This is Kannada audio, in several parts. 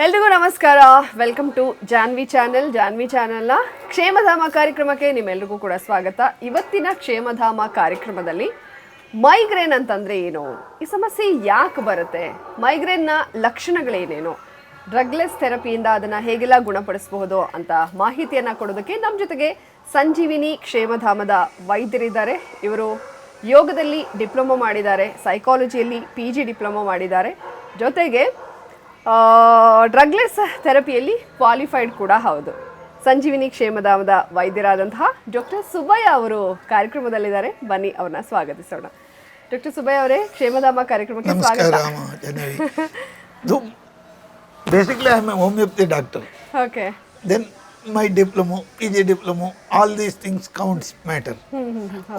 ಎಲ್ರಿಗೂ ನಮಸ್ಕಾರ. ವೆಲ್ಕಮ್ ಟು ಜಾನ್ವಿ ಚಾನೆಲ್ನ ಕ್ಷೇಮಧಾಮ ಕಾರ್ಯಕ್ರಮಕ್ಕೆ ನಿಮ್ಮೆಲ್ರಿಗೂ ಕೂಡ ಸ್ವಾಗತ. ಇವತ್ತಿನ ಕ್ಷೇಮಧಾಮ ಕಾರ್ಯಕ್ರಮದಲ್ಲಿ ಮೈಗ್ರೇನ್ ಅಂತಂದರೆ ಏನು, ಈ ಸಮಸ್ಯೆ ಯಾಕೆ ಬರುತ್ತೆ, ಮೈಗ್ರೇನ್ನ ಲಕ್ಷಣಗಳೇನೇನು, ಡ್ರಗ್ಲೆಸ್ ಥೆರಪಿಯಿಂದ ಅದನ್ನು ಹೇಗೆಲ್ಲ ಗುಣಪಡಿಸಬಹುದು ಅಂತ ಮಾಹಿತಿಯನ್ನು ಕೊಡೋದಕ್ಕೆ ನಮ್ಮ ಜೊತೆಗೆ ಸಂಜೀವಿನಿ ಕ್ಷೇಮಧಾಮದ ವೈದ್ಯರಿದ್ದಾರೆ. ಇವರು ಯೋಗದಲ್ಲಿ ಡಿಪ್ಲೊಮೊ ಮಾಡಿದ್ದಾರೆ, ಸೈಕಾಲಜಿಯಲ್ಲಿ PG ಡಿಪ್ಲೊಮೊ ಮಾಡಿದ್ದಾರೆ, ಜೊತೆಗೆ ಡ್ರಗ್ಲೆಸ್ ಥೆರಪಿಯಲ್ಲಿ ಕ್ವಾಲಿಫೈಡ್ ಕೂಡ ಹೌದು. ಸಂಜೀವಿನಿ ಕ್ಷೇಮಧಾಮದ ವೈದ್ಯರಾದಂತಹ ಡಾಕ್ಟರ್ ಸುಬ್ಬಯ್ಯ ಅವರು ಕಾರ್ಯಕ್ರಮದಲ್ಲಿದ್ದಾರೆ. ಬನ್ನಿ ಅವ್ರನ್ನ ಸ್ವಾಗತಿಸೋಣ. ಡಾಕ್ಟರ್ ಸುಬ್ಬಯ್ಯ ಅವರೇ, ಕ್ಷೇಮಧಾಮ ಕಾರ್ಯಕ್ರಮಕ್ಕೆ ಸ್ವಾಗತ. Basically, I am a homeopathy doctor. Okay. Then my diploma, PG diploma, all these things counts matter.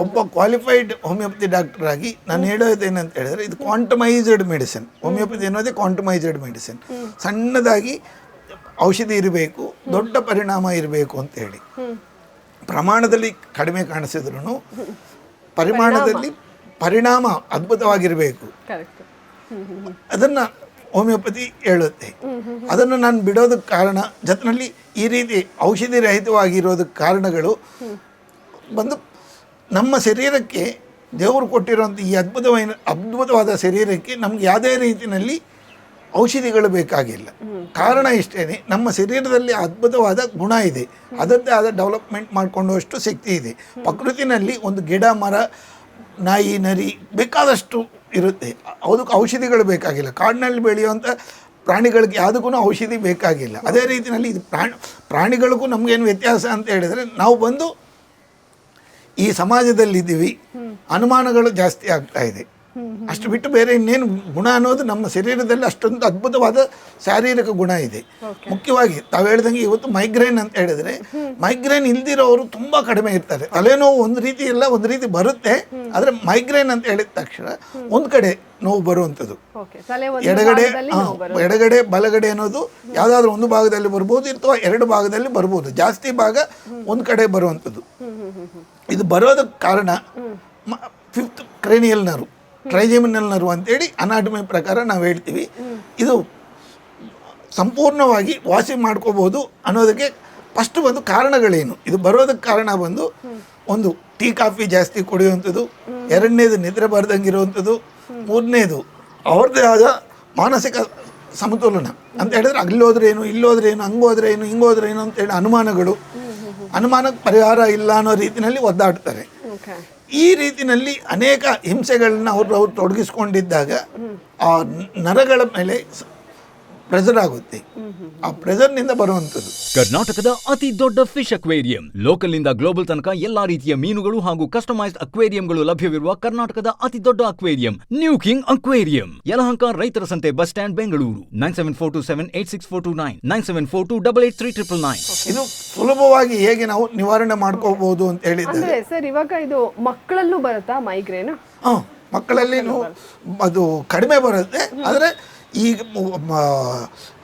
ಒಬ್ಬ ಕ್ವಾಲಿಫೈಡ್ ಹೋಮಿಯೋಪತಿ ಡಾಕ್ಟರ್ ಆಗಿ ನಾನು ಹೇಳೋದು ಏನಂತ ಹೇಳಿದ್ರೆ, ಇದು ಕ್ವಾಂಟಮೈಸ್ಡ್ ಮೆಡಿಸಿನ್. ಹೋಮಿಯೋಪತಿ ಅನ್ನೋದೇ ಕ್ವಾಂಟಮೈಸ್ಡ್ ಮೆಡಿಸಿನ್. ಸಣ್ಣದಾಗಿ ಔಷಧಿ ಇರಬೇಕು, ದೊಡ್ಡ ಪರಿಣಾಮ ಇರಬೇಕು ಅಂತ ಹೇಳಿ. ಪ್ರಮಾಣದಲ್ಲಿ ಕಡಿಮೆ ಕಾಣಿಸಿದ್ರು ಪರಿಮಾಣದಲ್ಲಿ ಪರಿಣಾಮ ಅದ್ಭುತವಾಗಿರಬೇಕು. ಅದನ್ನು ಹೋಮಿಯೋಪತಿ ಹೇಳುತ್ತೆ. ಅದನ್ನು ನಾನು ಬಿಡೋದಕ್ಕೆ ಕಾರಣ, ಜೊತೆಯಲ್ಲಿ ಈ ರೀತಿ ಔಷಧಿ ರಹಿತವಾಗಿರೋದಕ್ಕೆ ಕಾರಣಗಳು ಬಂದು ನಮ್ಮ ಶರೀರಕ್ಕೆ ದೇವರು ಕೊಟ್ಟಿರುವಂಥ ಈ ಅದ್ಭುತವಾದ ಶರೀರಕ್ಕೆ ನಮ್ಗೆ ಯಾವುದೇ ರೀತಿಯಲ್ಲಿ ಔಷಧಿಗಳು ಬೇಕಾಗಿಲ್ಲ. ಕಾರಣ ಇಷ್ಟೇ, ನಮ್ಮ ಶರೀರದಲ್ಲಿ ಅದ್ಭುತವಾದ ಗುಣ ಇದೆ, ಅದರದ್ದೇ ಆದ ಡೆವಲಪ್ಮೆಂಟ್ ಮಾಡಿಕೊಂಡಷ್ಟು ಶಕ್ತಿ ಇದೆ. ಪ್ರಕೃತಿನಲ್ಲಿ ಒಂದು ಗಿಡ, ಮರ, ನಾಯಿ, ನರಿ ಬೇಕಾದಷ್ಟು ಇರುತ್ತೆ. ಅದಕ್ಕೆ ಔಷಧಿಗಳು ಬೇಕಾಗಿಲ್ಲ. ಕಾಡಿನಲ್ಲಿ ಬೆಳೆಯುವಂಥ ಪ್ರಾಣಿಗಳಿಗೆ ಯಾವುದಕ್ಕೂ ಔಷಧಿ ಬೇಕಾಗಿಲ್ಲ. ಅದೇ ರೀತಿಯಲ್ಲಿ ಇದು ಪ್ರಾಣಿಗಳಿಗೂ ನಮಗೇನು ವ್ಯತ್ಯಾಸ ಅಂತ ಹೇಳಿದರೆ, ನಾವು ಬಂದು ಈ ಸಮಾಜದಲ್ಲಿದ್ದೀವಿ, ಅನುಮಾನಗಳು ಜಾಸ್ತಿ ಆಗ್ತಾ ಇದೆ. ಅಷ್ಟು ಬಿಟ್ಟು ಬೇರೆ ಇನ್ನೇನು ಗುಣ ಅನ್ನೋದು ನಮ್ಮ ಶರೀರದಲ್ಲಿ ಅಷ್ಟೊಂದು ಅದ್ಭುತವಾದ ಶಾರೀರಿಕ ಗುಣ ಇದೆ. ಮುಖ್ಯವಾಗಿ ತಾವು ಹೇಳ್ದಂಗೆ ಇವತ್ತು ಮೈಗ್ರೇನ್ ಅಂತ ಹೇಳಿದ್ರೆ, ಮೈಗ್ರೇನ್ ಇಲ್ದಿರೋರು ತುಂಬ ಕಡಿಮೆ ಇರ್ತಾರೆ. ತಲೆನೋವು ಒಂದು ರೀತಿ ಇಲ್ಲ, ಒಂದು ರೀತಿ ಬರುತ್ತೆ. ಆದರೆ ಮೈಗ್ರೇನ್ ಅಂತ ಹೇಳಿದ ತಕ್ಷಣ ಒಂದು ಕಡೆ ನೋವು ಬರುವಂಥದ್ದು, ಎಡಗಡೆ ಬಲಗಡೆ ಅನ್ನೋದು ಯಾವುದಾದ್ರೂ ಒಂದು ಭಾಗದಲ್ಲಿ ಬರ್ಬೋದು, ಅಥವಾ ಎರಡು ಭಾಗದಲ್ಲಿ ಬರ್ಬೋದು. ಜಾಸ್ತಿ ಭಾಗ ಒಂದು ಕಡೆ ಬರುವಂಥದ್ದು. ಇದು ಬರೋದಕ್ಕೆ ಕಾರಣ ಫಿಫ್ತ್ ಕ್ರೇನಿಯಲ್ ನರ್ವ್, ಟ್ರೈಜೆಮಿನಲ್ ನರ್ವ್ ಅಂತೇಳಿ ಅನಾಟಮಿ ಪ್ರಕಾರ ನಾವು ಹೇಳ್ತೀವಿ. ಇದು ಸಂಪೂರ್ಣವಾಗಿ ವಾಸಿ ಮಾಡ್ಕೋಬೋದು ಅನ್ನೋದಕ್ಕೆ ಫಸ್ಟ್ ಒಂದು ಕಾರಣಗಳೇನು, ಇದು ಬರೋದಕ್ಕೆ ಕಾರಣ ಬಂದು, ಒಂದು ಟೀ ಕಾಫಿ ಜಾಸ್ತಿ ಕುಡಿಯುವಂಥದ್ದು, ಎರಡನೇದು ನಿದ್ರೆ ಬರ್ದಂಗಿರುವಂಥದ್ದು, ಮೂರನೇದು ಅವ್ರದ್ದೇ ಆದ ಮಾನಸಿಕ ಸಮತೋಲನ ಅಂತ ಹೇಳಿದ್ರೆ, ಅಲ್ಲೋದ್ರೇನು, ಇಲ್ಲೋದ್ರೇನು, ಹಂಗೋದ್ರೇನು, ಹಿಂಗೋದ್ರೇನು ಅಂತೇಳಿ ಅನುಮಾನಕ್ಕೆ ಪರಿಹಾರ ಇಲ್ಲ ಅನ್ನೋ ರೀತಿಯಲ್ಲಿ ಒದ್ದಾಡ್ತಾರೆ. ಈ ರೀತಿಯಲ್ಲಿ ಅನೇಕ ಹಿಂಸೆಗಳನ್ನ ಅವರು ತೊಡಗಿಸ್ಕೊಂಡಿದ್ದಾಗ ಆ ನರಗಳ ಮೇಲೆ ಪ್ರೆಷರ್ ಆಗುತ್ತೆ. ಆ ಪ್ರೆಷರ್ನಿಂದ ಬರುವಂಥದ್ದು. ಕರ್ನಾಟಕದ ಅತಿ ದೊಡ್ಡ ಫಿಶ್ ಅಕ್ವೇರಿಯಂ, ಲೋಕಲ್ ನಿಂದ ಗ್ಲೋಬಲ್ ತನಕ ಎಲ್ಲಾ ರೀತಿಯ ಮೀನುಗಳು ಹಾಗೂ ಕಸ್ಟಮೈಸ್ಡ್ ಅಕ್ವೇರಿಯಂಗಳು ಲಭ್ಯವಿರುವ ಕರ್ನಾಟಕದ ಅತಿ ದೊಡ್ಡ aquarium new king aquarium, Yelahanka ರೈತರ ಸಂತೆ ಬಸ್ ಸ್ಟ್ಯಾಂಡ್, ಬೆಂಗಳೂರು. 9742786429 9742883999. ಇದು ಸುಲಭವಾಗಿ ಹೇಗೆ ನಾವು ನಿವಾರಣೆ ಮಾಡ್ಕೋಬಹುದು ಅಂತ ಹೇಳಿದ್ರೆ ಸರ್, ಇವಾಗ ಇದು ಮಕ್ಕಳಲ್ಲೂ ಬರುತ್ತಾ ಮೈಗ್ರೇನ್? ಮಕ್ಕಳಲ್ಲಿ ಅದು ಕಡಿಮೆ ಬರುತ್ತೆ. ಆದರೆ ಈಗ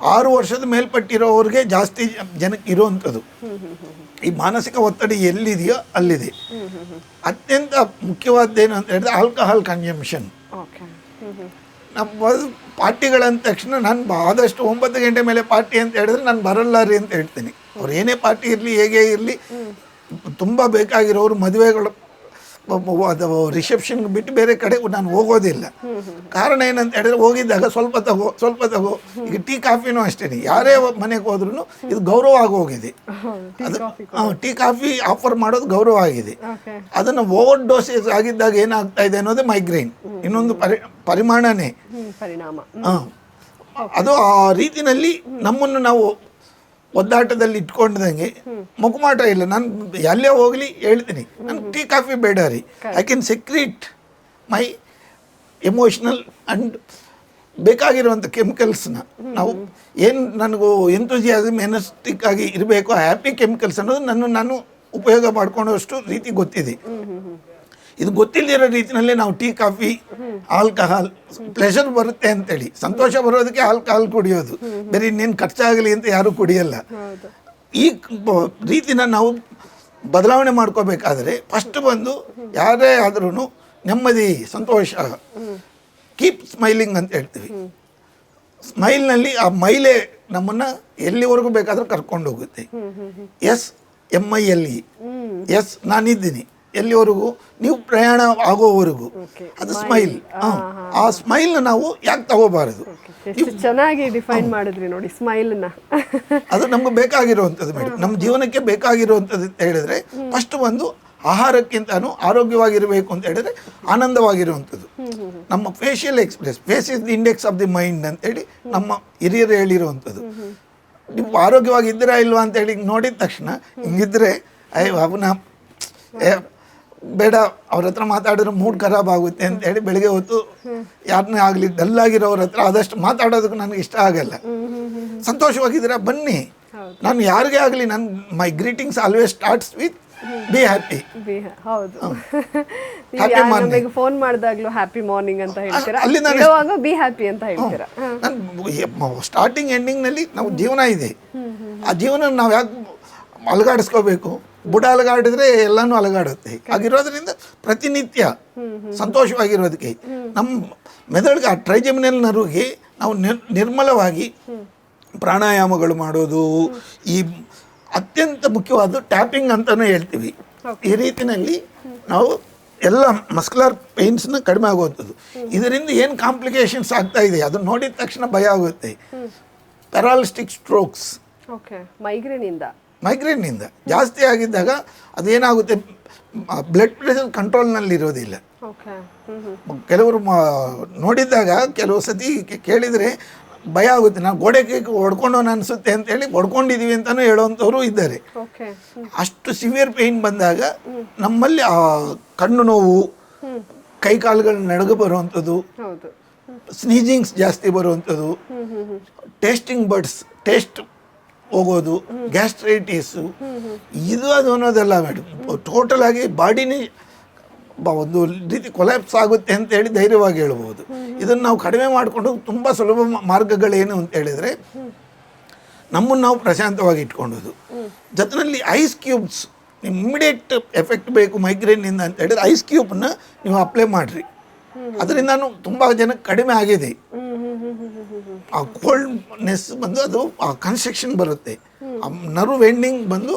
6 ವರ್ಷದ ಮೇಲ್ಪಟ್ಟಿರೋರಿಗೆ ಜಾಸ್ತಿ ಜನಕ್ಕೆ ಇರುವಂಥದ್ದು. ಈ ಮಾನಸಿಕ ಒತ್ತಡ ಎಲ್ಲಿದೆಯೋ ಅಲ್ಲಿದೆ. ಅತ್ಯಂತ ಮುಖ್ಯವಾದ್ದೇನು ಅಂತ ಹೇಳಿದ್ರೆ ಆಲ್ಕಹಾಲ್ ಕನ್ಸಂಪ್ಷನ್. ನಮ್ಮ ಪಾರ್ಟಿಗಳಂದ ತಕ್ಷಣ ನಾನು ಆದಷ್ಟು 9 ಗಂಟೆ ಮೇಲೆ ಪಾರ್ಟಿ ಅಂತ ಹೇಳಿದ್ರೆ ನಾನು ಬರಲ್ಲ ರೀ ಅಂತ ಹೇಳ್ತೀನಿ. ಅವ್ರು ಏನೇ ಪಾರ್ಟಿ ಇರಲಿ, ಹೇಗೆ ಇರಲಿ, ತುಂಬ ಬೇಕಾಗಿರೋರು ಮದುವೆಗಳು ಅದು ರಿಸೆಪ್ಷನ್ಗೆ ಬಿಟ್ಟು ಬೇರೆ ಕಡೆ ನಾನು ಹೋಗೋದಿಲ್ಲ. ಕಾರಣ ಏನಂತ ಹೇಳಿದ್ರೆ, ಹೋಗಿದ್ದಾಗ ಸ್ವಲ್ಪ ತಗೋ. ಈಗ ಟೀ ಕಾಫಿನೂ ಅಷ್ಟೇ, ಯಾರೇ ಮನೆಗೆ ಹೋದ್ರೂ ಇದು ಗೌರವ ಆಗೋಗಿದೆ. ಅದು ಟೀ ಕಾಫಿ ಆಫರ್ ಮಾಡೋದು ಗೌರವ ಆಗಿದೆ. ಅದನ್ನು ಓವರ್ ಡೋಸೇಜ್ ಆಗಿದ್ದಾಗ ಏನಾಗ್ತಾ ಇದೆ ಅನ್ನೋದೇ ಮೈಗ್ರೇನ್ ಇನ್ನೊಂದು ಪರಿಮಾಣನೇ. ಅದು ಆ ರೀತಿಯಲ್ಲಿ ನಮ್ಮನ್ನು ನಾವು ಒದ್ದಾಟದಲ್ಲಿ ಇಟ್ಕೊಂಡಂಗೆ ಮುಖಮಾಟ ಇಲ್ಲ. ನಾನು ಎಲ್ಲೇ ಹೋಗಲಿ ಹೇಳ್ತೀನಿ, ನನಗೆ ಟೀ ಕಾಫಿ ಬೇಡ ರೀ. I can secrete my emotional and ಬೇಕಾಗಿರುವಂಥ ಕೆಮಿಕಲ್ಸ್ನ ನಾವು ಏನು ನನಗೂ ಎಂತೂಸಿಯಾಸಮ್ ಎನರ್ಜೆಟಿಕ್ ಆಗಿ ಇರಬೇಕು, ಹ್ಯಾಪಿ ಕೆಮಿಕಲ್ಸ್ ಅನ್ನೋದು ನಾನು ಉಪಯೋಗ ಮಾಡ್ಕೊಳ್ಳೋಷ್ಟು ರೀತಿ ಗೊತ್ತಿದೆ. ಇದು ಗೊತ್ತಿಲ್ಲದಿರೋ ರೀತಿಯಲ್ಲಿ ನಾವು ಟೀ ಕಾಫಿ, ಆಲ್ಕಹಾಲ್, ಪ್ಲೆಷರ್ ಬರುತ್ತೆ ಅಂತೇಳಿ, ಸಂತೋಷ ಬರೋದಕ್ಕೆ ಆಲ್ಕಹಾಲ್ ಕುಡಿಯೋದು, ಬೇರೆ ಇನ್ನೇನು ಖರ್ಚಾಗಲಿ ಅಂತ ಯಾರೂ ಕುಡಿಯಲ್ಲ. ಈ ರೀತಿನ ನಾವು ಬದಲಾವಣೆ ಮಾಡ್ಕೋಬೇಕಾದ್ರೆ ಫಸ್ಟ್ ಬಂದು ಯಾರೇ ಆದ್ರೂ ನೆಮ್ಮದಿ, ಸಂತೋಷ, ಕೀಪ್ ಸ್ಮೈಲಿಂಗ್ ಅಂತ ಹೇಳ್ತೀವಿ. ಸ್ಮೈಲ್ನಲ್ಲಿ ಆ ಮೈಲೇ ನಮ್ಮನ್ನು ಎಲ್ಲಿವರೆಗೂ ಬೇಕಾದರೂ ಕರ್ಕೊಂಡು ಹೋಗುತ್ತೆ. SMILE, ಎಸ್ ನಾನಿದ್ದೀನಿ ಎಲ್ಲಿವರೆಗೂ, ನೀವು ಪ್ರಯಾಣ ಆಗೋವರೆಗೂ, ಅದು ಸ್ಮೈಲ್. ಆ ಸ್ಮೈಲ್ನ ನಾವು ಯಾಕೆ ತಗೋಬಾರದು? ಎಷ್ಟು ಚೆನ್ನಾಗಿ ಡಿಫೈನ್ ಮಾಡಿದ್ರಿ ನೋಡಿ ಸ್ಮೈಲ್ನ. ಅದು ನಮ್ಗೆ ಬೇಕಾಗಿರುವಂಥದ್ದು ಮೇಡಮ್, ನಮ್ಮ ಜೀವನಕ್ಕೆ ಬೇಕಾಗಿರುವಂಥದ್ದು ಅಂತ ಹೇಳಿದ್ರೆ ಫಸ್ಟ್ ಒಂದು ಆಹಾರಕ್ಕಿಂತನೂ ಆರೋಗ್ಯವಾಗಿರಬೇಕು ಅಂತ ಹೇಳಿದ್ರೆ ಆನಂದವಾಗಿರುವಂಥದ್ದು. ನಮ್ಮ facial express, face is the index of the mind ಅಂತೇಳಿ ನಮ್ಮ ಹಿರಿಯರು ಹೇಳಿರುವಂಥದ್ದು. ನೀವು ಆರೋಗ್ಯವಾಗಿದ್ದೀರಾ ಇಲ್ವಾ ಅಂತೇಳಿ ನೋಡಿದ ತಕ್ಷಣ ಹಿಂಗಿದ್ರೆ ಅವನ ಬೇಡ, ಅವ್ರ ಹತ್ರ ಮಾತಾಡಿದ್ರೆ ಮೂಡ್ ಖರಾಬ್ ಆಗುತ್ತೆ ಅಂತೇಳಿ ಬೆಳಿಗ್ಗೆ ಹೊತ್ತು ಯಾರನ್ನೇ ಆಗಲಿ ಡಲ್ಲಾಗಿರೋರ ಹತ್ರ ಆದಷ್ಟು ಮಾತಾಡೋದಕ್ಕೆ ನನಗೆ ಇಷ್ಟ ಆಗಲ್ಲ. ಸಂತೋಷವಾಗಿದ್ದೀರಾ ಬನ್ನಿ, ನಾನು ಯಾರಿಗೇ ಆಗಲಿ ನನ್ನ my greetings always starts with be happy. ಹೌದು, ನಮಗೆ ಫೋನ್ ಮಾಡಿದಾಗ್ಲೂ ಹ್ಯಾಪಿ ಮಾರ್ನಿಂಗ್ ಅಂತ ಹೇಳ್ತೀರಾ, ಇರುವಾಗ ಬಿ ಹ್ಯಾಪಿ ಅಂತ ಹೇಳ್ತೀರಾ. ಸ್ಟಾರ್ಟಿಂಗ್ ಎಂಡಿಂಗ್ನಲ್ಲಿ ನಾವು ಜೀವನ ಇದೆ, ಆ ಜೀವನ ನಾವು ಯಾಕೆ ಅಲಗಾಡಿಸ್ಕೋಬೇಕು? ಬುಡ ಅಲಗಾಡಿದ್ರೆ ಎಲ್ಲನೂ ಅಲಗಾಡುತ್ತೆ. ಹಾಗಿರೋದ್ರಿಂದ ಪ್ರತಿನಿತ್ಯ ಸಂತೋಷವಾಗಿರೋದಕ್ಕೆ ನಮ್ಮ ಮೆದುಳಿಗೆ ಆ ಟ್ರೈಜೆಮಿನಲ್ ನರ್ವ್ಗೆ ನಾವು ನಿರ್ಮಲವಾಗಿ ಪ್ರಾಣಾಯಾಮಗಳು ಮಾಡೋದು, ಈ ಅತ್ಯಂತ ಮುಖ್ಯವಾದ ಟ್ಯಾಪಿಂಗ್ ಅಂತಲೂ ಹೇಳ್ತೀವಿ. ಈ ರೀತಿಯಲ್ಲಿ ನಾವು ಎಲ್ಲ ಮಸ್ಕ್ಯುಲರ್ ಪೇನ್ಸ್ನ ಕಡಿಮೆ ಆಗುವಂಥದ್ದು. ಇದರಿಂದ ಏನು ಕಾಂಪ್ಲಿಕೇಶನ್ಸ್ ಆಗ್ತಾ ಇದೆ ಅದನ್ನು ನೋಡಿದ ತಕ್ಷಣ ಭಯ ಆಗುತ್ತೆ. ಪ್ಯಾರಾಲಿಸ್ಟಿಕ್ ಸ್ಟ್ರೋಕ್ಸ್, ಮೈಗ್ರೇನಿಂದ ಜಾಸ್ತಿ ಆಗಿದ್ದಾಗ ಅದೇನಾಗುತ್ತೆ, ಬ್ಲಡ್ ಪ್ರೆಷರ್ ಕಂಟ್ರೋಲ್ನಲ್ಲಿ ಇರೋದಿಲ್ಲ. ಕೆಲವರು ನೋಡಿದಾಗ ಕೆಲವು ಸತಿ ಕೇಳಿದರೆ ಭಯ ಆಗುತ್ತೆ, ನಾವು ಗೋಡೆಗೆ ಹೊಡ್ಕೊಂಡೋನು ಅನಿಸುತ್ತೆ ಅಂತೇಳಿ ಹೊಡ್ಕೊಂಡಿದ್ದೀವಿ ಅಂತಲೂ ಹೇಳುವಂಥವ್ರು ಇದ್ದಾರೆ. ಅಷ್ಟು ಸಿವಿಯರ್ ಪೇಯ್ನ್ ಬಂದಾಗ ನಮ್ಮಲ್ಲಿ ಆ ಕಣ್ಣು ನೋವು, ಕೈ ಕಾಲುಗಳು ನಡುಗ ಬರುವಂಥದ್ದು, ಸ್ನೀಜಿಂಗ್ಸ್ ಜಾಸ್ತಿ ಬರುವಂಥದ್ದು, ಟೇಸ್ಟಿಂಗ್ ಬಡ್ಸ್ ಟೇಸ್ಟ್ ಹೋಗೋದು, ಗ್ಯಾಸ್ಟ್ರೈಟಿಸು, ಇದು ಅದು ಅನ್ನೋದಲ್ಲ ಮೇಡಮ್. ಟೋಟಲ್ ಆಗಿ ಬಾಡಿನೇ ಒಂದು ರೀತಿ ಕೊಲ್ಯಾಪ್ಸ್ ಆಗುತ್ತೆ ಅಂತೇಳಿ ಧೈರ್ಯವಾಗಿ ಹೇಳ್ಬೋದು. ಇದನ್ನು ನಾವು ಕಡಿಮೆ ಮಾಡಿಕೊಂಡು ತುಂಬ ಸುಲಭ ಮಾರ್ಗಗಳೇನು ಅಂತ ಹೇಳಿದರೆ, ನಮ್ಮನ್ನು ನಾವು ಪ್ರಶಾಂತವಾಗಿ ಇಟ್ಕೊಳ್ಳೋದು. ಜೊತೆಯಲ್ಲಿ ಐಸ್ ಕ್ಯೂಬ್ಸ್, ಇಮ್ಮಿಡಿಯೇಟ್ ಎಫೆಕ್ಟ್ ಬೇಕು ಮೈಗ್ರೇನಿಂದ ಅಂತ ಹೇಳಿದ್ರೆ ಐಸ್ ಕ್ಯೂಬ್ನ ನೀವು ಅಪ್ಲೈ ಮಾಡಿರಿ. ಅದರಿಂದ ತುಂಬ ಜನಕ್ಕೆ ಕಡಿಮೆ ಆಗಿದೆ. ಆ ಕೋಲ್ಡ್ನೆಸ್ ಬಂದು ಅದು ಆ ಕನ್ಸ್ಟ್ರಕ್ಷನ್ ಬರುತ್ತೆ, ಆ ನರ್ವ್ ಎಂಡಿಂಗ್ ಬಂದು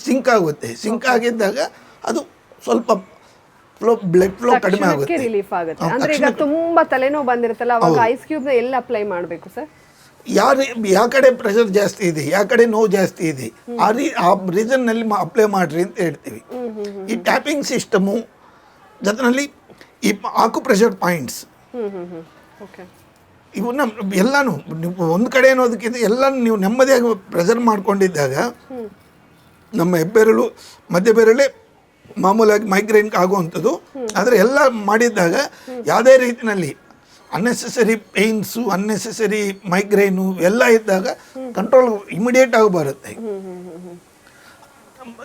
ಸಿಂಕ್ ಆಗುತ್ತೆ. ಸಿಂಕ್ ಆಗಿದ್ದಾಗ ಅದು ಸ್ವಲ್ಪ ಬ್ಲಡ್ ಫ್ಲೋ ಕಡಿಮೆ ಆಗುತ್ತೆ, ರಿಲೀಫ್ ಆಗುತ್ತೆ. ಅಂದ್ರೆ ಈಗ ತುಂಬಾ ತಲೆನೋವು ಬಂದಿರುತ್ತಲ್ಲ, ಅವಾಗ ಐಸ್ ಕ್ಯೂಬ್ ನ ಎಲ್ಲ ಅಪ್ಲೈ ಮಾಡಬೇಕು ಸರ್? ಯಾವ ಕಡೆ ಪ್ರೆಷರ್ ಜಾಸ್ತಿ ಇದೆ, ಯಾವ ಕಡೆ ನೋವು ಜಾಸ್ತಿ ಇದೆ, ಆ ರೀಸನ್ನಲ್ಲಿ ಅಪ್ಲೈ ಮಾಡಿರಿ ಅಂತ ಹೇಳ್ತೀವಿ. ಈ ಟ್ಯಾಪಿಂಗ್ ಸಿಸ್ಟಮು ಜೊತೆಯಲ್ಲಿ ಈ ಆಕು ಪ್ರೆಷರ್ ಪಾಯಿಂಟ್ಸ್, ಇವನ್ನ ಎಲ್ಲನೂ ನೀವು ಒಂದು ಕಡೆ ಅನ್ನೋದಕ್ಕಿಂತ ಎಲ್ಲನೂ ನೀವು ನೆಮ್ಮದಿಯಾಗಿ ಪ್ರೆಷರ್ ಮಾಡ್ಕೊಂಡಿದ್ದಾಗ ನಮ್ಮ ಹೆಬ್ಬೆರಳು ಮಧ್ಯ ಬೆರಳೇ ಮಾಮೂಲಾಗಿ ಮೈಗ್ರೇನ್ಗೆ ಆಗುವಂಥದ್ದು. ಆದರೆ ಎಲ್ಲ ಮಾಡಿದ್ದಾಗ ಯಾವುದೇ ರೀತಿಯಲ್ಲಿ ಅನ್ನೆಸೆಸರಿ ಪೇಯ್ನ್ಸು, ಅನ್ನೆಸೆಸರಿ ಮೈಗ್ರೇನು ಎಲ್ಲ ಇದ್ದಾಗ ಕಂಟ್ರೋಲ್ ಇಮಿಡಿಯೇಟ್ ಆಗಿ ಬರುತ್ತೆ.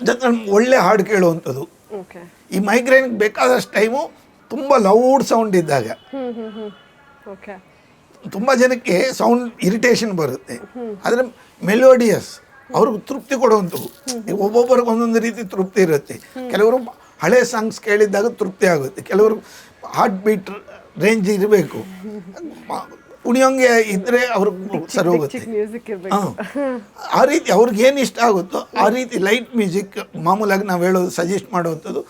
ಜೊತೆ ಒಳ್ಳೆ ಹಾಡು ಕೇಳುವಂಥದ್ದು. ಈ ಮೈಗ್ರೇನ್ಗೆ ಬೇಕಾದಷ್ಟು ಟೈಮು ತುಂಬ ಲೌಡ್ ಸೌಂಡ್ ಇದ್ದಾಗ, ತುಂಬ ಜನಕ್ಕೆ ಸೌಂಡ್ ಇರಿಟೇಷನ್ ಬರುತ್ತೆ, ಆದರೆ ಮೆಲೋಡಿಯಸ್ ಅವ್ರಿಗೆ ತೃಪ್ತಿ ಕೊಡುವಂಥವು. ಒಬ್ಬೊಬ್ಬರಿಗೆ ಒಂದೊಂದು ರೀತಿ ತೃಪ್ತಿ ಇರುತ್ತೆ. ಕೆಲವರು ಹಳೆ ಸಾಂಗ್ಸ್ ಕೇಳಿದಾಗ ತೃಪ್ತಿ ಆಗುತ್ತೆ, ಕೆಲವರು ಹಾರ್ಟ್ ಬೀಟ್ ರೇಂಜ್ ಇರಬೇಕು, ಕುಣಿಯೋಂಗೆ ಇದ್ದರೆ ಅವ್ರಿಗೆ ಸರಿ ಹೋಗುತ್ತೆ. ಆ ರೀತಿ ಅವ್ರಿಗೆ ಏನು ಇಷ್ಟ ಆಗುತ್ತೋ ಆ ರೀತಿ ಲೈಟ್ ಮ್ಯೂಸಿಕ್ ಮಾಮೂಲಾಗಿ ನಾವು ಹೇಳೋದು ಸಜೆಸ್ಟ್ ಮಾಡುವಂಥದ್ದು.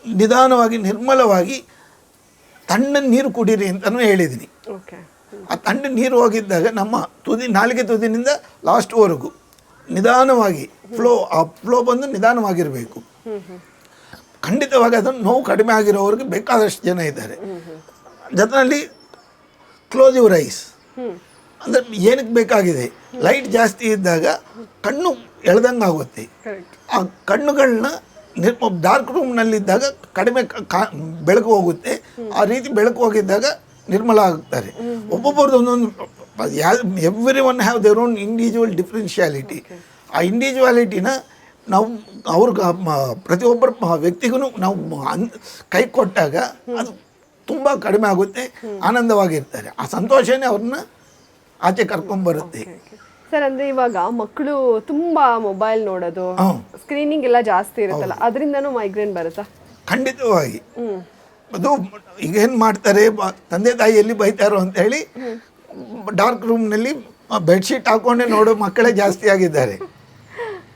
ನಿಧಾನವಾಗಿ ನಿರ್ಮಲವಾಗಿ ತಣ್ಣ ನೀರು ಕುಡೀರಿ ಅಂತಲೂ ಹೇಳಿದ್ದೀನಿ. ಆ ತಣ್ಣ ನೀರು ಹೋಗಿದ್ದಾಗ ನಮ್ಮ ನಾಲಿಗೆ ತುದಿನಿಂದ ಲಾಸ್ಟ್ವರೆಗೂ ನಿಧಾನವಾಗಿ ಆ ಫ್ಲೋ ಬಂದು ನಿಧಾನವಾಗಿರಬೇಕು. ಖಂಡಿತವಾಗಿ ಅದನ್ನು ನೋವು ಕಡಿಮೆ ಆಗಿರೋವ್ರಿಗೆ ಬೇಕಾದಷ್ಟು ಜನ ಇದ್ದಾರೆ. ಜೊತೆಯಲ್ಲಿ ಕ್ಲೋಸ್ ಯುವರ್ ಐಸ್ ಅಂದರೆ ಏನಕ್ಕೆ ಬೇಕಾಗಿದೆ, ಲೈಟ್ ಜಾಸ್ತಿ ಇದ್ದಾಗ ಕಣ್ಣು ಎಳ್ದಂಗೆ ಆಗುತ್ತೆ. ಆ ಕಣ್ಣುಗಳನ್ನ ಡಾರ್ಕ್ ರೂಮ್ನಲ್ಲಿದ್ದಾಗ ಕಡಿಮೆ ಬೆಳಕು ಹೋಗುತ್ತೆ. ಆ ರೀತಿ ಬೆಳಕು ಹೋಗಿದ್ದಾಗ ನಿರ್ಮಲ ಆಗುತ್ತಾರೆ. ಒಬ್ಬೊಬ್ಬರದ್ದು ಒಂದೊಂದು, every one have their own individual differentiality. ಆ ಇಂಡಿವಿಜುವಾಲಿಟಿನ ನಾವು ಅವ್ರಿಗೆ ಪ್ರತಿಯೊಬ್ಬರ ವ್ಯಕ್ತಿಗೂ ನಾವು ಕೈ ಕೊಟ್ಟಾಗ ಅದು ತುಂಬ ಕಡಿಮೆ ಆಗುತ್ತೆ, ಆನಂದವಾಗಿರ್ತಾರೆ. ಆ ಸಂತೋಷನೇ ಅವ್ರನ್ನ ಆಚೆ ಕರ್ಕೊಂಡ್ಬರುತ್ತೆ. ಸರ್, ಅಂದರೆ ಇವಾಗ ಮಕ್ಕಳು ತುಂಬ ಮೊಬೈಲ್ ನೋಡೋದು, ಸ್ಕ್ರೀನಿಂಗ್ ಎಲ್ಲ ಜಾಸ್ತಿ ಇರುತ್ತಲ್ಲ, ಅದರಿಂದನೂ ಮೈಗ್ರೇನ್ ಬರುತ್ತಾ? ಖಂಡಿತವಾಗಿ. ಅದು ಈಗೇನು ಮಾಡ್ತಾರೆ, ತಂದೆ ತಾಯಿಯಲ್ಲಿ ಬೈತಾರೋ ಅಂತ ಹೇಳಿ ಡಾರ್ಕ್ ರೂಮ್ನಲ್ಲಿ ಬೆಡ್ಶೀಟ್ ಹಾಕೊಂಡೇ ನೋಡೋ ಮಕ್ಕಳೇ ಜಾಸ್ತಿ ಆಗಿದ್ದಾರೆ.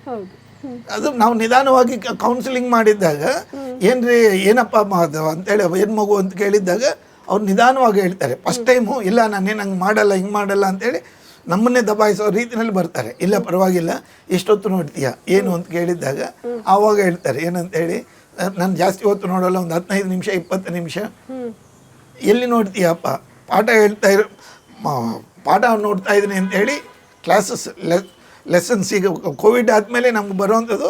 ಹೌದು. ಅದು ನಾವು ನಿಧಾನವಾಗಿ ಕೌನ್ಸಿಲಿಂಗ್ ಮಾಡಿದ್ದಾಗ ಏನ್ರಿ ಏನಪ್ಪ ಅದು ಅಂತೇಳಿ ಏನು ಮಗು ಅಂತ ಕೇಳಿದ್ದಾಗ ಅವ್ರು ನಿಧಾನವಾಗಿ ಹೇಳ್ತಾರೆ. ಫಸ್ಟ್ ಟೈಮು ಇಲ್ಲ ನಾನೇನು ಹಂಗೆ ಮಾಡಲ್ಲ ಹಿಂಗೆ ಮಾಡಲ್ಲ ಅಂತೇಳಿ ನಮ್ಮನ್ನೇ ದಬಾಯಿಸೋ ರೀತಿಯಲ್ಲಿ ಬರ್ತಾರೆ. ಇಲ್ಲ ಪರವಾಗಿಲ್ಲ ಎಷ್ಟೊತ್ತು ನೋಡ್ತೀಯಾ ಏನು ಅಂತ ಕೇಳಿದ್ದಾಗ ಆವಾಗ ಹೇಳ್ತಾರೆ ಏನಂತೇಳಿ, ನಾನು ಜಾಸ್ತಿ ಹೊತ್ತು ನೋಡಲ್ಲ, ಒಂದು 15 ನಿಮಿಷ 20 ನಿಮಿಷ. ಎಲ್ಲಿ ನೋಡ್ತೀಯಪ್ಪ, ಪಾಠ ಪಾಠ ನೋಡ್ತಾ ಇದ್ದೀನಿ ಅಂತೇಳಿ ಕ್ಲಾಸಸ್ ಲೆಸನ್ಸ್. ಈಗ ಕೋವಿಡ್ ಆದಮೇಲೆ ನಮ್ಗೆ ಬರುವಂಥದ್ದು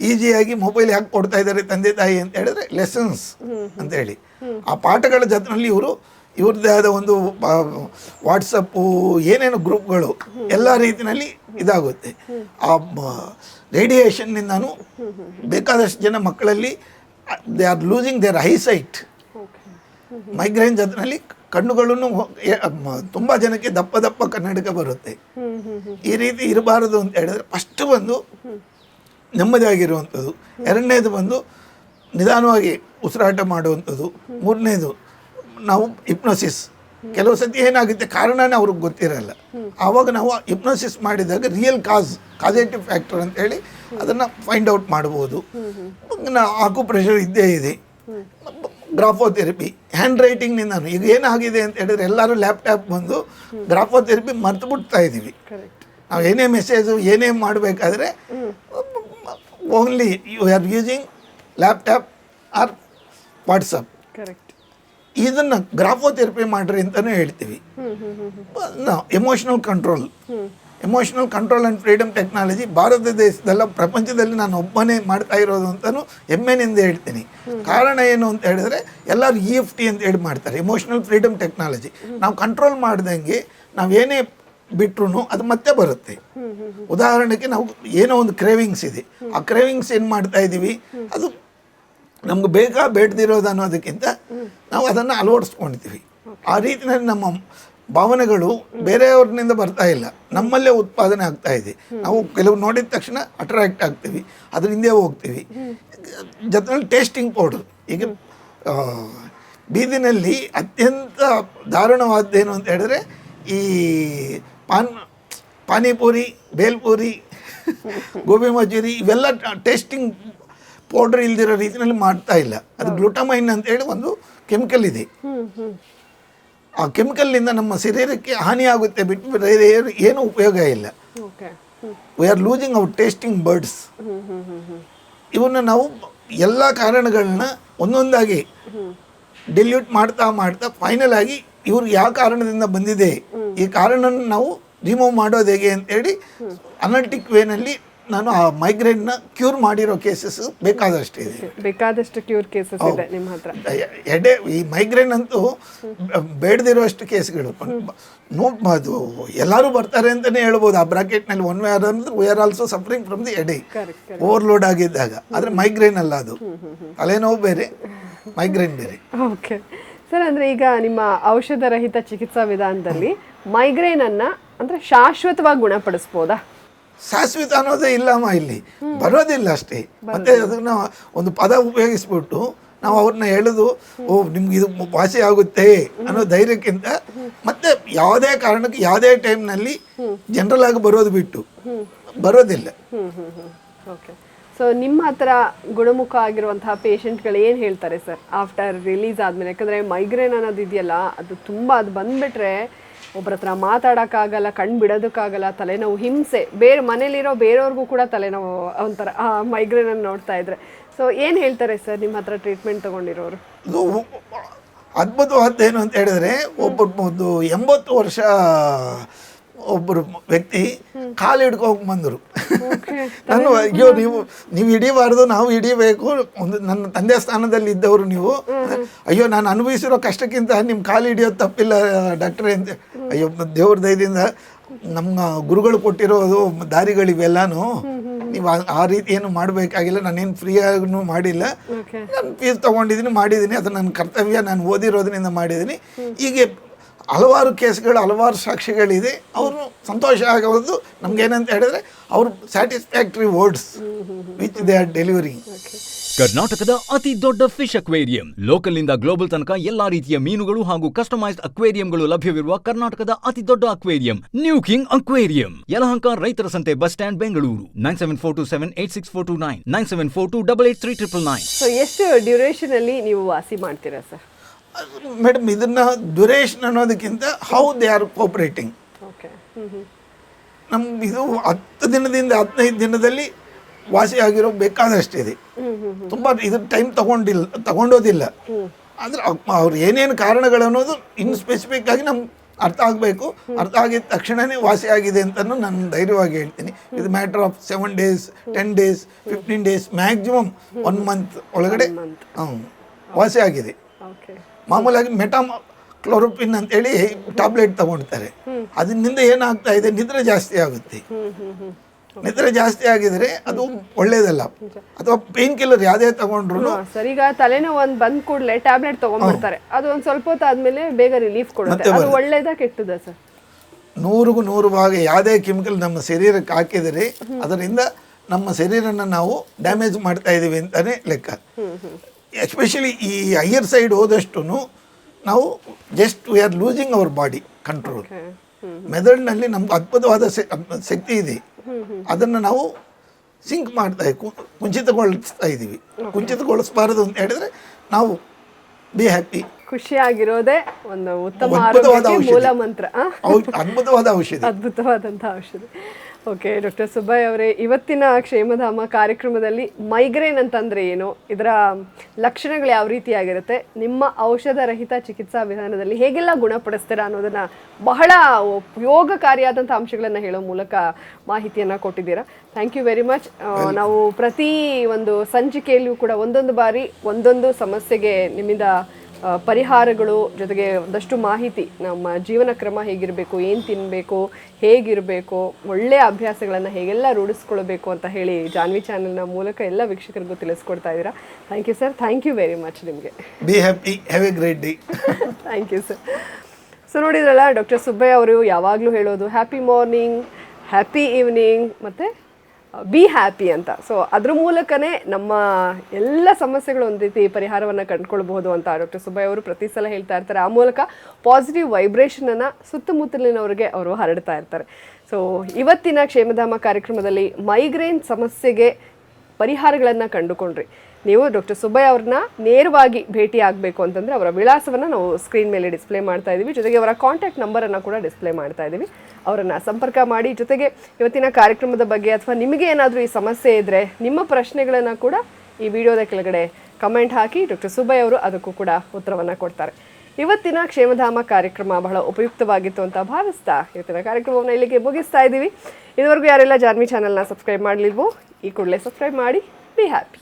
ಈಸಿಯಾಗಿ ಮೊಬೈಲ್ ಯಾಕೆ ಕೊಡ್ತಾ ಇದ್ದಾರೆ ತಂದೆ ತಾಯಿ ಅಂತ ಹೇಳಿದ್ರೆ ಲೆಸನ್ಸ್ ಅಂತೇಳಿ. ಆ ಪಾಠಗಳ ಜೊತೆಯಲ್ಲಿ ಇವ್ರದ್ದೇ ಆದ ಒಂದು ವಾಟ್ಸಪ್ಪು ಏನೇನು ಗ್ರೂಪ್ಗಳು ಎಲ್ಲ ರೀತಿಯಲ್ಲಿ ಇದಾಗುತ್ತೆ. ಆ ರೇಡಿಯೇಷನ್ನಿಂದನೂ ಬೇಕಾದಷ್ಟು ಜನ ಮಕ್ಕಳಲ್ಲಿ they are losing their eyesight. Migraine ಜೊತೆಯಲ್ಲಿ ಕಣ್ಣುಗಳನ್ನು ತುಂಬ ಜನಕ್ಕೆ ದಪ್ಪ ದಪ್ಪ ಕನ್ನಡಕ ಬರುತ್ತೆ. ಈ ರೀತಿ ಇರಬಾರದು ಅಂತ ಹೇಳಿದ್ರೆ ಫಸ್ಟ್ ಬಂದು ನೆಮ್ಮದಿಯಾಗಿರುವಂಥದ್ದು, ಎರಡನೇದು ಬಂದು ನಿಧಾನವಾಗಿ ಉಸಿರಾಟ ಮಾಡುವಂಥದ್ದು, ಮೂರನೇದು ನಾವು ಹಿಪ್ನೋಸಿಸ್. ಕೆಲವು ಸತಿ ಏನಾಗುತ್ತೆ ಕಾರಣನೇ ಅವ್ರಿಗೆ ಗೊತ್ತಿರಲ್ಲ. ಆವಾಗ ನಾವು ಹಿಪ್ನೋಸಿಸ್ ಮಾಡಿದಾಗ ರಿಯಲ್ ಕಾಸೇಟಿವ್ ಫ್ಯಾಕ್ಟರ್ ಅಂತೇಳಿ ಅದನ್ನು ಫೈಂಡ್ ಔಟ್ ಮಾಡ್ಬೋದು. ಆಕ್ಯುಪ್ರೆಷರ್ ಇದ್ದೇ ಇದೆ, ಗ್ರಾಫೋಥೆರಪಿ, ಹ್ಯಾಂಡ್ ರೈಟಿಂಗ್ನಿಂದ. ಈಗ ಏನಾಗಿದೆ ಅಂತ ಹೇಳಿದ್ರೆ ಎಲ್ಲರೂ ಲ್ಯಾಪ್ಟಾಪ್ ಬಂದು ಗ್ರಾಫೋಥೆರಪಿ ಮರ್ತು ಬಿಡ್ತಾ ಇದ್ದೀವಿ. ನಾವು ಏನೇ ಮೆಸೇಜು ಏನೇ ಮಾಡಬೇಕಾದ್ರೆ only you are using laptop or WhatsApp. ಇದನ್ನು ಗ್ರಾಫೋಥೆರಪಿ ಮಾಡ್ರಿ ಅಂತಲೂ ಹೇಳ್ತೀವಿ. Emotional control and freedom technology Bharat ದೇಶದಲ್ಲ ಪ್ರಪಂಚದಲ್ಲಿ ನಾನು ಒಬ್ಬನೇ ಮಾಡ್ತಾ ಇರೋದು ಅಂತಲೂ ಹೆಮ್ಮೆನಿಂದ ಹೇಳ್ತೀನಿ. ಕಾರಣ ಏನು ಅಂತ ಹೇಳಿದ್ರೆ ಎಲ್ಲರೂ EFT ಅಂತ ಹೇಳಿ ಮಾಡ್ತಾರೆ, ಎಮೋಷನಲ್ ಫ್ರೀಡಮ್ ಟೆಕ್ನಾಲಜಿ. ನಾವು ಕಂಟ್ರೋಲ್ ಮಾಡ್ದಂಗೆ ನಾವೇನೇ ಬಿಟ್ರು ಅದು ಮತ್ತೆ ಬರುತ್ತೆ. ಉದಾಹರಣೆಗೆ ನಾವು ಏನೋ ಒಂದು ಕ್ರೇವಿಂಗ್ಸ್ ಇದೆ, ಆ ಕ್ರೇವಿಂಗ್ಸ್ ಏನು ಮಾಡ್ತಾ ಇದ್ದೀವಿ, ಅದು ನಮ್ಗೆ ಬೇಡದಿರೋದು ಅನ್ನೋದಕ್ಕಿಂತ ನಾವು ಅದನ್ನು ಅಳವಡಿಸ್ಕೊಂಡಿದ್ದೀವಿ. ಆ ರೀತಿಯಲ್ಲಿ ನಮ್ಮ ಭಾವನೆಗಳು ಬೇರೆಯವ್ರನ್ನಿಂದ ಬರ್ತಾ ಇಲ್ಲ, ನಮ್ಮಲ್ಲೇ ಉತ್ಪಾದನೆ ಆಗ್ತಾ ಇದೆ. ನಾವು ಕೆಲವು ನೋಡಿದ ತಕ್ಷಣ ಅಟ್ರಾಕ್ಟ್ ಆಗ್ತೀವಿ, ಅದ್ರ ಹಿಂದೆ ಹೋಗ್ತೀವಿ. ಜೊತೆಯಲ್ಲಿ ಟೇಸ್ಟಿಂಗ್ ಪೌಡರ್. ಈಗ ಬೀದಿನಲ್ಲಿ ಅತ್ಯಂತ ದಾರುಣವಾದ್ದೇನು ಅಂತ ಹೇಳಿದ್ರೆ ಈ ಪಾನಿಪುರಿ, ಬೇಲ್ಪುರಿ, ಗೋಬಿ ಮಂಚೂರಿ ಇವೆಲ್ಲ ಟೇಸ್ಟಿಂಗ್ ಪೌಡ್ರ್ ಇಲ್ದಿರೋ ರೀತಿಯಲ್ಲಿ ಮಾಡ್ತಾ ಇಲ್ಲ. ಅದು ಗ್ಲುಟಮೈನ್ ಅಂತೇಳಿ ಒಂದು ಕೆಮಿಕಲ್ ಇದೆ. ಆ ಕೆಮಿಕಲ್ನಿಂದ ನಮ್ಮ ಶರೀರಕ್ಕೆ ಹಾನಿ ಆಗುತ್ತೆ ಬಿಟ್ಟು ಬೇರೆ ಏನೂ ಉಪಯೋಗ ಇಲ್ಲ. We are losing our tasting buds. ಇವನ್ನ ನಾವು ಎಲ್ಲ ಕಾರಣಗಳನ್ನ ಒಂದೊಂದಾಗಿ ಡಿಲ್ಯೂಟ್ ಮಾಡ್ತಾ ಫೈನಲ್ ಆಗಿ ಇವ್ರಿಗೆ ಯಾವ ಕಾರಣದಿಂದ ಬಂದಿದೆ, ಈ ಕಾರಣನ ನಾವು ರಿಮೂವ್ ಮಾಡೋದು ಹೇಗೆ ಅಂತೇಳಿ ಅನಾಲಿಟಿಕ್ ವೇನಲ್ಲಿ ನಾನು ಆ ಮೈಗ್ರೇನ್ನ ಕ್ಯೂರ್ ಮಾಡಿರೋ ಕೇಸಸ್ ಬೇಕಾದಷ್ಟು ಕ್ಯೂರ್ ಕೇಸಸ್ ಇದೆ ನಿಮ್ಮ ಹತ್ರ. ಈ ಮೈಗ್ರೇನ್ ಅಂತೂ ಬೇಡದಿರೋಷ್ಟು ಕೇಸ್ಗಳು ಅದು ಎಲ್ಲರೂ ಬರ್ತಾರೆ ಅಂತಲೇ ಹೇಳ್ಬೋದು. ಆ ಬ್ರಾಕೆಟ್ನಲ್ಲಿ ಒನ್ ವೇ ಅಂದ್ರೆ we are also suffering from the ಎಡೆ ಓವರ್ಲೋಡ್ ಆಗಿದ್ದಾಗ. ಆದರೆ ಮೈಗ್ರೇನ್ ಅಲ್ಲ, ಅದು ತಲೆನೋವು ಬೇರೆ, ಮೈಗ್ರೇನ್ ಬೇರೆ. ಓಕೆ ಸರ್, ಅಂದರೆ ಈಗ ನಿಮ್ಮ ಔಷಧ ರಹಿತ ಚಿಕಿತ್ಸಾ ವಿಧಾನದಲ್ಲಿ ಮೈಗ್ರೇನನ್ನು ಅಂದರೆ ಶಾಶ್ವತವಾಗಿ ಗುಣಪಡಿಸ್ಬೋದಾ? ಶಾಶ್ವತ ಅನ್ನೋದೇ ಇಲ್ಲಮ್ಮ, ಇಲ್ಲಿ ಬರೋದಿಲ್ಲ ಅಷ್ಟೇ. ಮತ್ತೆ ಅದನ್ನ ಒಂದು ಪದ ಉಪಯೋಗಿಸ್ಬಿಟ್ಟು ನಾವು ಅವ್ರನ್ನ ಹೇಳೋದು ನಿಮ್ಗೆ ಇದು ವಾಸಿ ಆಗುತ್ತೆ ಅನ್ನೋ ಧೈರ್ಯಕ್ಕಿಂತ ಮತ್ತೆ ಯಾವುದೇ ಕಾರಣಕ್ಕೆ ಯಾವುದೇ ಟೈಮ್ನಲ್ಲಿ ಜನರಲ್ ಆಗಿ ಬರೋದು ಬಿಟ್ಟು ಬರೋದಿಲ್ಲ. ಓಕೆ, ಸೊ ನಿಮ್ಮ ಹತ್ರ ಗುಣಮುಖ ಆಗಿರುವಂತಹ ಪೇಷಂಟ್ಗಳು ಏನು ಹೇಳ್ತಾರೆ ಸರ್ ಆಫ್ಟರ್ ರಿಲೀಸ್ ಆದಮೇಲೆ? ಯಾಕಂದರೆ ಮೈಗ್ರೇನ್ ಅನ್ನೋದು ಇದೆಯಲ್ಲ, ಅದು ತುಂಬ ಅದು ಬಂದುಬಿಟ್ರೆ ಒಬ್ಬರ ಹತ್ರ ಮಾತಾಡೋಕ್ಕಾಗಲ್ಲ, ಕಣ್ಣು ಬಿಡೋದಕ್ಕಾಗಲ್ಲ, ತಲೆನೋವು, ಹಿಂಸೆ, ಮನೇಲಿರೋ ಬೇರೆಯವ್ರಿಗೂ ಕೂಡ ತಲೆನೋವು ಒಂಥರ ಮೈಗ್ರೇನನ್ನು ನೋಡ್ತಾ ಇದ್ರೆ. ಸೊ ಏನು ಹೇಳ್ತಾರೆ ಸರ್ ನಿಮ್ಮ ಹತ್ರ ಟ್ರೀಟ್ಮೆಂಟ್ ತೊಗೊಂಡಿರೋರು? ಅದ್ಭುತವಾದ್ದೇನು ಅಂತ ಹೇಳಿದ್ರೆ, ಒಂದು 80 ವರ್ಷ ಒಬ್ಬರು ವ್ಯಕ್ತಿ ಕಾಲು ಹಿಡ್ಕೊಂಡು ಬಂದರು. ನಾನು ಅಯ್ಯೋ ನೀವು ಹಿಡಿಬಾರ್ದು, ನಾವು ಹಿಡಿಬೇಕು, ಒಂದು ನನ್ನ ತಂದೆ ಸ್ಥಾನದಲ್ಲಿ ಇದ್ದವರು ನೀವು, ಅಯ್ಯೋ ನಾನು ಅನುಭವಿಸಿರೋ ಕಷ್ಟಕ್ಕಿಂತ ನಿಮ್ಮ ಕಾಲು ಹಿಡಿಯೋದು ತಪ್ಪಿಲ್ಲ ಡಾಕ್ಟ್ರೇ ಅಂತ. ಅಯ್ಯೋ ದೇವ್ರ ದಯದಿಂದ ನಮ್ಮ ಗುರುಗಳು ಕೊಟ್ಟಿರೋದು ದಾರಿಗಳಿವೆಲ್ಲಾನು, ನೀವು ಆ ರೀತಿ ಏನು ಮಾಡಬೇಕಾಗಿಲ್ಲ, ನಾನೇನು ಫ್ರೀಯಾಗೂ ಮಾಡಿಲ್ಲ, ನಾನು ಫೀಸ್ ತೊಗೊಂಡಿದ್ದೀನಿ, ಮಾಡಿದ್ದೀನಿ, ಅದು ನನ್ನ ಕರ್ತವ್ಯ, ನಾನು ಓದಿರೋದ್ರಿಂದ ಮಾಡಿದ್ದೀನಿ. ಹೀಗೆ ಹಲವಾರು ಕೇಸ್ಗಳು, ಹಲವಾರು ಸಾಕ್ಷಿಗಳಿದೆ. ಅವರು ಸಂತೋಷ ಆಗೋದು ನಮ್ಗೇನಂತ ಹೇಳಿದ್ರೆ ಅವ್ರ satisfactory words which they are delivering. ಕರ್ನಾಟಕದ ಅತಿ ದೊಡ್ಡ ಫಿಶ್ ಅಕ್ವೇರಿಯಂ, ಲೋಕಲ್ನಿಂದ ಗ್ಲೋಬಲ್ ತನಕ ಎಲ್ಲಾ ರೀತಿಯ ಮೀನುಗಳು ಹಾಗೂ ಕಸ್ಟಮೈಸ್ಡ್ ಅಕ್ವೇರಿಯಂಗಳು ಲಭ್ಯವಿರುವ ಕರ್ನಾಟಕದ ಅತಿ ದೊಡ್ಡ aquarium new king aquarium, Yelahanka ರೈತರ ಸಂತೆ ಬಸ್ ಸ್ಟ್ಯಾಂಡ್, ಬೆಂಗಳೂರು. 9742786429 9742883999. ಸೊ ಎಷ್ಟು ಡ್ಯೂರೇಷನ್ ಅಲ್ಲಿ ನೀವು ವಾಸಿ ಮಾಡ್ತೀರಾ ಸರ್? ಮೇಡಮ್, ಇದನ್ನ ಡ್ಯೂರೇಷನ್ ಅನ್ನೋದಕ್ಕಿಂತ ಹೌ ದೇ ಆರ್ ಕೋಪರೇಟಿಂಗ್. ಓಕೆ. ನಮ್ಗೆ ಇದು 10 ದಿನದಿಂದ 15 ದಿನದಲ್ಲಿ ವಾಸಿ ಆಗಿರೋ ಬೇಕಾದಷ್ಟಿದೆ. ತುಂಬ ಇದು ಟೈಮ್ ತಗೊಂಡೋದಿಲ್ಲ. ಆದರೆ ಅವ್ರು ಏನೇನು ಕಾರಣಗಳು ಅನ್ನೋದು ಇನ್ನು ಸ್ಪೆಸಿಫಿಕ್ ಆಗಿ ನಮ್ಗೆ ಅರ್ಥ ಆಗಬೇಕು. ಅರ್ಥ ಆಗಿದ ತಕ್ಷಣವೇ ವಾಸಿ ಆಗಿದೆ ಅಂತಲೂ ನಾನು ಧೈರ್ಯವಾಗಿ ಹೇಳ್ತೀನಿ. ಇದು matter of 7 days, 10 days, 15 days, maximum 1 month ಒಳಗಡೆ ವಾಸಿ ಆಗಿದೆ. ಮಾಮೂಲಾಗಿ ಕ್ಲೋರೋಪಿನ್ ಅಂತೇಳಿ ಟ್ಯಾಬ್ಲೆಟ್ ತಗೊಳ್ತಾರೆ. ಅದರಿಂದ ಏನಾಗ್ತಾ ಇದೆ, ನಿದ್ರೆ ಜಾಸ್ತಿ ಆಗುತ್ತೆ. ನಿದ್ರೆ ಜಾಸ್ತಿ ಆಗಿದ್ರೆ ಅದು ಒಳ್ಳೇದಲ್ಲ. ಅಥವಾ ಪೇನ್ ಕಿಲ್ಲರ್ ಯಾವುದೇ ತಗೊಂಡ್ರು ಸರ್, ಈಗ ತಲೆನೋವು ಒಂದು ಬಂದ ಕೂಡಲೇ ಟ್ಯಾಬ್ಲೆಟ್ ತಗೊಂಡ್ಬಿಡ್ತಾರೆ. ಅದು ಒಂದು ಸ್ವಲ್ಪ ಹೊತ್ತು ಆದ್ಮೇಲೆ ಬೇಗ ರಿಲೀಫ್ ಕೊಡುತ್ತೆ. ಅದು ಒಳ್ಳೇದಾ ಕೆಟ್ಟದಾ ಸರ್? 100ಕ್ಕೆ 100 ಭಾಗ ಯಾವುದೇ ಕೆಮಿಕಲ್ ನಮ್ಮ ಶರೀರಕ್ಕೆ ಹಾಕಿದರೆ ಅದರಿಂದ ನಮ್ಮ ಶರೀರನ ನಾವು ಡ್ಯಾಮೇಜ್ ಮಾಡ್ತಾ ಇದ್ದೀವಿ ಅಂತಾನೆ ಲೆಕ್ಕ. ಎಸ್ಪೆಷಲಿ ಈ ಹೈಯರ್ ಸೈಡ್ ಹೋದಷ್ಟು ನಾವು just we are losing our body control. ಮೆದುಳಿನಲ್ಲಿ ನಮ್ಗೆ ಅದ್ಭುತವಾದ ಶಕ್ತಿ ಇದೆ. ಅದನ್ನು ನಾವು ಸಿಂಕ್ ಕುಂಠಿತಗೊಳಿಸ್ತಾ ಇದ್ದೀವಿ. ಕುಂಠಿತಗೊಳಿಸಬಾರದು ಅಂತ ಹೇಳಿದ್ರೆ ನಾವು ಬಿ ಹ್ಯಾಪಿ. ಖುಷಿಯಾಗಿರೋದೇ ಒಂದು ಉತ್ತಮ ಆರೋಗ್ಯಕ್ಕೆ ಮೂಲ ಮಂತ್ರ. ಅದ್ಭುತವಾದ ಔಷಧಿ, ಅದ್ಭುತವಾದಂತಹ ಔಷಧಿ. ಓಕೆ ಡಾಕ್ಟರ್ ಸುಬ್ಬಯ್ಯ ಅವರೇ, ಇವತ್ತಿನ ಕ್ಷೇಮಧಾಮ ಕಾರ್ಯಕ್ರಮದಲ್ಲಿ ಮೈಗ್ರೇನ್ ಅಂತಂದರೆ ಏನು, ಇದರ ಲಕ್ಷಣಗಳು ಯಾವ ರೀತಿಯಾಗಿರುತ್ತೆ, ನಿಮ್ಮ ಔಷಧ ರಹಿತ ಚಿಕಿತ್ಸಾ ವಿಧಾನದಲ್ಲಿ ಹೇಗೆಲ್ಲ ಗುಣಪಡಿಸ್ತೀರಾ ಅನ್ನೋದನ್ನು ಬಹಳ ಉಪಯೋಗಕಾರಿಯಾದಂಥ ಅಂಶಗಳನ್ನು ಹೇಳೋ ಮೂಲಕ ಮಾಹಿತಿಯನ್ನು ಕೊಟ್ಟಿದ್ದೀರಾ. Thank you very much. ನಾವು ಪ್ರತಿ ಒಂದು ಸಂಚಿಕೆಯಲ್ಲೂ ಕೂಡ ಒಂದೊಂದು ಬಾರಿ ಒಂದೊಂದು ಸಮಸ್ಯೆಗೆ ನಿಮ್ಮಿಂದ ಪರಿಹಾರಗಳು ಜೊತೆಗೆ ಒಂದಷ್ಟು ಮಾಹಿತಿ, ನಮ್ಮ ಜೀವನ ಕ್ರಮ ಹೇಗಿರಬೇಕು, ಏನು ತಿನ್ನಬೇಕು, ಹೇಗಿರಬೇಕು, ಒಳ್ಳೆಯ ಅಭ್ಯಾಸಗಳನ್ನು ಹೇಗೆಲ್ಲ ರೂಢಿಸ್ಕೊಳ್ಬೇಕು ಅಂತ ಹೇಳಿ ಜಾನ್ವಿ ಚಾನೆಲ್ನ ಮೂಲಕ ಎಲ್ಲ ವೀಕ್ಷಕರಿಗೂ ತಿಳಿಸ್ಕೊಡ್ತಾ ಇದ್ದೀರಾ. Thank you sir. Thank you very much ನಿಮಗೆ. Be happy, have a great day. Thank you sir. So ನೋಡಿದ್ರಲ್ಲ, ಡಾಕ್ಟರ್ ಸುಬ್ಬಯ್ಯ ಅವರು ಯಾವಾಗಲೂ ಹೇಳೋದು ಹ್ಯಾಪಿ ಮಾರ್ನಿಂಗ್, ಹ್ಯಾಪಿ ಈವ್ನಿಂಗ್ ಮತ್ತು ಬಿ ಹ್ಯಾಪಿ ಅಂತ. ಸೊ ಅದ್ರ ಮೂಲಕನೇ ನಮ್ಮ ಎಲ್ಲ ಸಮಸ್ಯೆಗಳು ಒಂದು ರೀತಿ ಪರಿಹಾರವನ್ನು ಕಂಡುಕೊಳ್ಬಹುದು ಅಂತ ಡಾಕ್ಟರ್ ಸುಬ್ಬಯ್ಯ ಅವರು ಪ್ರತಿ ಸಲ ಹೇಳ್ತಾ ಇರ್ತಾರೆ. ಆ ಮೂಲಕ ಪಾಸಿಟಿವ್ ವೈಬ್ರೇಷನನ್ನು ಸುತ್ತಮುತ್ತಲಿನವ್ರಿಗೆ ಅವರು ಹರಡ್ತಾ ಇರ್ತಾರೆ. ಸೊ ಇವತ್ತಿನ ಕ್ಷೇಮಧಾಮ ಕಾರ್ಯಕ್ರಮದಲ್ಲಿ ಮೈಗ್ರೇನ್ ಸಮಸ್ಯೆಗೆ ಪರಿಹಾರಗಳನ್ನು ಕಂಡುಕೊಂಡ್ರಿ. ನೀವು ಡಾಕ್ಟರ್ ಸುಬ್ಬಯ್ಯ ಅವ್ರನ್ನ ನೇರವಾಗಿ ಭೇಟಿ ಆಗಬೇಕು ಅಂತಂದರೆ ಅವರ ವಿಳಾಸವನ್ನು ನಾವು ಸ್ಕ್ರೀನ್ ಮೇಲೆ ಡಿಸ್ಪ್ಲೇ ಮಾಡ್ತಾ ಇದ್ದೀವಿ. ಜೊತೆಗೆ ಅವರ ಕಾಂಟ್ಯಾಕ್ಟ್ ನಂಬರನ್ನು ಕೂಡ ಡಿಸ್ಪ್ಲೇ ಮಾಡ್ತಾ ಇದ್ದೀವಿ. ಅವರನ್ನು ಸಂಪರ್ಕ ಮಾಡಿ. ಜೊತೆಗೆ ಇವತ್ತಿನ ಕಾರ್ಯಕ್ರಮದ ಬಗ್ಗೆ ಅಥವಾ ನಿಮಗೆ ಏನಾದರೂ ಈ ಸಮಸ್ಯೆ ಇದ್ದರೆ ನಿಮ್ಮ ಪ್ರಶ್ನೆಗಳನ್ನು ಕೂಡ ಈ ವಿಡಿಯೋದ ಕೆಳಗಡೆ ಕಮೆಂಟ್ ಹಾಕಿ ಡಾಕ್ಟರ್ ಸುಬ್ಬಯ್ಯ ಅವರು ಅದಕ್ಕೂ ಕೂಡ ಉತ್ತರವನ್ನು ಕೊಡ್ತಾರೆ. ಇವತ್ತಿನ ಕ್ಷೇಮಧಾಮ ಕಾರ್ಯಕ್ರಮ ಬಹಳ ಉಪಯುಕ್ತವಾಗಿತ್ತು ಅಂತ ಭಾವಿಸ್ತಾ ಇವತ್ತಿನ ಕಾರ್ಯಕ್ರಮವನ್ನು ಇಲ್ಲಿಗೆ ಮುಗಿಸ್ತಾ ಇದ್ದೀವಿ. ಇದುವರೆಗೂ ಯಾರೆಲ್ಲ ಜಾನ್ವಿ ಚಾನಲ್ನ ಸಬ್ಸ್ಕ್ರೈಬ್ ಮಾಡಲಿಲ್ವೋ ಈ ಕೂಡಲೇ ಸಬ್ಸ್ಕ್ರೈಬ್ ಮಾಡಿ. Be happy.